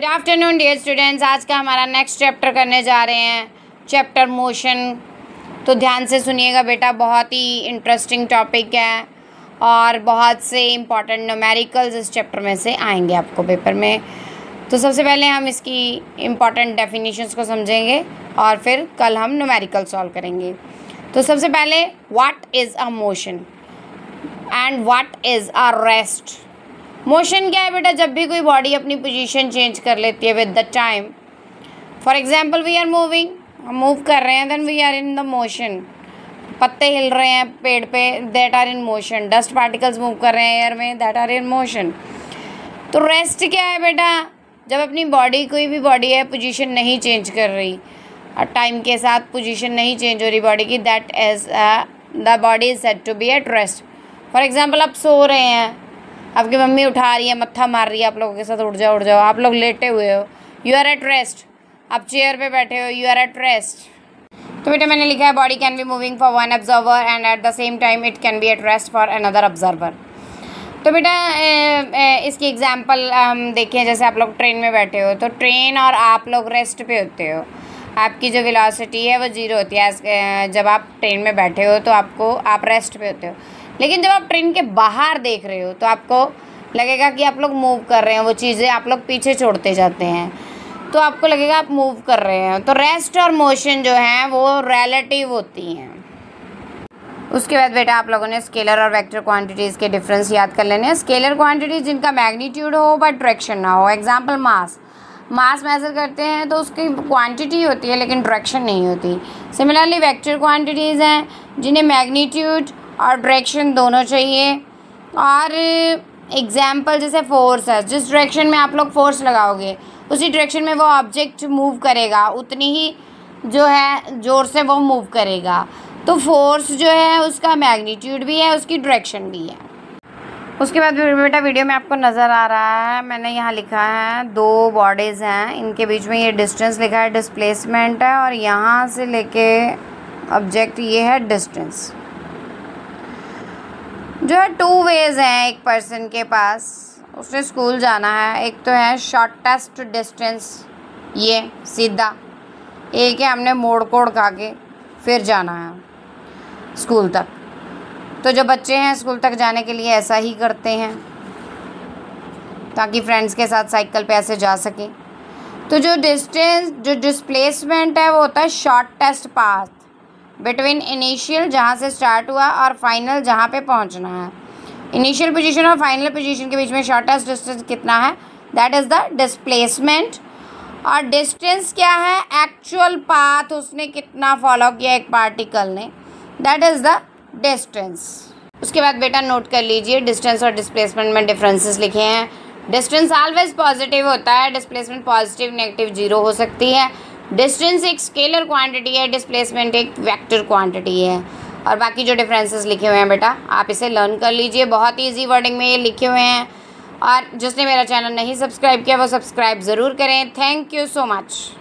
Good afternoon dear students. आज का हमारा नेक्स्ट चैप्टर करने जा रहे हैं, चैप्टर मोशन। तो ध्यान से सुनिएगा बेटा, बहुत ही इंटरेस्टिंग टॉपिक है और बहुत से इम्पॉर्टेंट न्यूमेरिकल्स इस चैप्टर में से आएंगे आपको पेपर में। तो सबसे पहले हम इसकी इम्पॉर्टेंट डेफिनेशंस को समझेंगे और फिर कल हम न्यूमेरिकल सॉल्व करेंगे। तो सबसे पहले what is a motion and what is a rest. Motion क्या है बेटा? जब भी कोई बॉडी अपनी पोजीशन चेंज कर लेती है with the time. For example we are moving, हम मूव कर रहे हैं, then we are in the motion. पत्ते हिल रहे हैं पेड़ पे, that are in motion. Dust particles move कर रहे हैं एयर में, दैट आर इन मोशन। तो रेस्ट क्या है बेटा? जब अपनी बॉडी, कोई भी बॉडी है, पोजीशन नहीं चेंज कर रही और टाइम के साथ पोजीशन नहीं चेंज हो रही बॉडी की, that is the body is said to be at rest. For example आप सो रहे हैं, आपकी मम्मी उठा रही है, मत्था मार रही है आप लोगों के साथ, उठ जाओ, आप लोग लेटे हुए हो, यू आर एट रेस्ट। आप चेयर पे बैठे हो, यू आर एट रेस्ट। तो बेटा मैंने लिखा है body can be moving for one observer and at the same time it can be at rest for another observer. तो बेटा इसकी एग्जांपल हम देखें, जैसे आप लोग ट्रेन में बैठे हो, तो ट्रेन और आप लोग रेस्ट पे होते हो। आपकी जो वेलोसिटी है वो 0 होती है जब आप ट्रेन में बैठे हो, तो आप रेस्ट पे होते हो। लेकिन जब आप ट्रेन के बाहर देख रहे हो तो आपको लगेगा कि आप लोग मूव कर रहे हैं, वो चीज़ें आप लोग पीछे छोड़ते जाते हैं, तो आपको लगेगा आप मूव कर रहे हैं। तो रेस्ट और मोशन जो हैं वो रिलेटिव होती हैं। उसके बाद बेटा आप लोगों ने स्केलर और वेक्टर क्वांटिटीज़ के डिफरेंस याद कर लेने हैं। स्केलर क्वांटिटीज़ जिनका मैग्नीट्यूड हो बट डायरेक्शन ना हो। एग्जाम्पल मास मेजर करते हैं तो उसकी क्वांटिटी होती है लेकिन डायरेक्शन नहीं होती। सिमिलरली वेक्टर क्वांटिटीज़ हैं जिन्हें मैग्नीट्यूड और डायरेक्शन दोनों चाहिए। और एग्जाम्पल जैसे फोर्स है, जिस डायरेक्शन में आप लोग फोर्स लगाओगे उसी डायरेक्शन में वो ऑब्जेक्ट मूव करेगा, उतनी ही जो है ज़ोर से वो मूव करेगा। तो फोर्स जो है उसका मैग्नीट्यूड भी है, उसकी डायरेक्शन भी है। उसके बाद बेटा वीडियो में आपको नज़र आ रहा है, मैंने यहाँ लिखा है 2 बॉडीज़ हैं, इनके बीच में ये डिस्टेंस लिखा है, डिस्प्लेसमेंट है, और यहाँ से लेके ऑब्जेक्ट ये है डिस्टेंस। जो है 2 वेज हैं एक पर्सन के पास, उसने स्कूल जाना है। एक तो है शॉर्टेस्ट डिस्टेंस, ये सीधा, एक है हमने मोड़ कोड़ खा के फिर जाना है स्कूल तक। तो जो बच्चे हैं स्कूल तक जाने के लिए ऐसा ही करते हैं ताकि फ्रेंड्स के साथ साइकिल पे ऐसे जा सकें। तो जो डिस्प्लेसमेंट है वो होता है शॉर्टेस्ट पाथ बिटवीन इनिशियल, जहाँ से स्टार्ट हुआ, और फाइनल, जहाँ पे पहुँचना है। इनिशियल पोजीशन और फाइनल पोजीशन के बीच में शॉर्टेस्ट डिस्टेंस कितना है, दैट इज़ द डिस्प्लेसमेंट। और डिस्टेंस क्या है? एक्चुअल पाथ उसने कितना फॉलो किया एक पार्टिकल ने, दैट इज़ द डिस्टेंस। उसके बाद बेटा नोट कर लीजिए, डिस्टेंस और डिस्प्लेसमेंट में डिफरेंसेस लिखे हैं। डिस्टेंस ऑलवेज पॉजिटिव होता है, डिस्प्लेसमेंट पॉजिटिव नेगेटिव 0 हो सकती है। डिस्टेंस एक स्केलर क्वांटिटी है, डिस्प्लेसमेंट एक वेक्टर क्वांटिटी है। और बाकी जो डिफरेंसेस लिखे हुए हैं बेटा आप इसे लर्न कर लीजिए, बहुत ही ईजी वर्डिंग में ये लिखे हुए हैं। और जिसने मेरा चैनल नहीं सब्सक्राइब किया वो सब्सक्राइब ज़रूर करें। Thank you so much.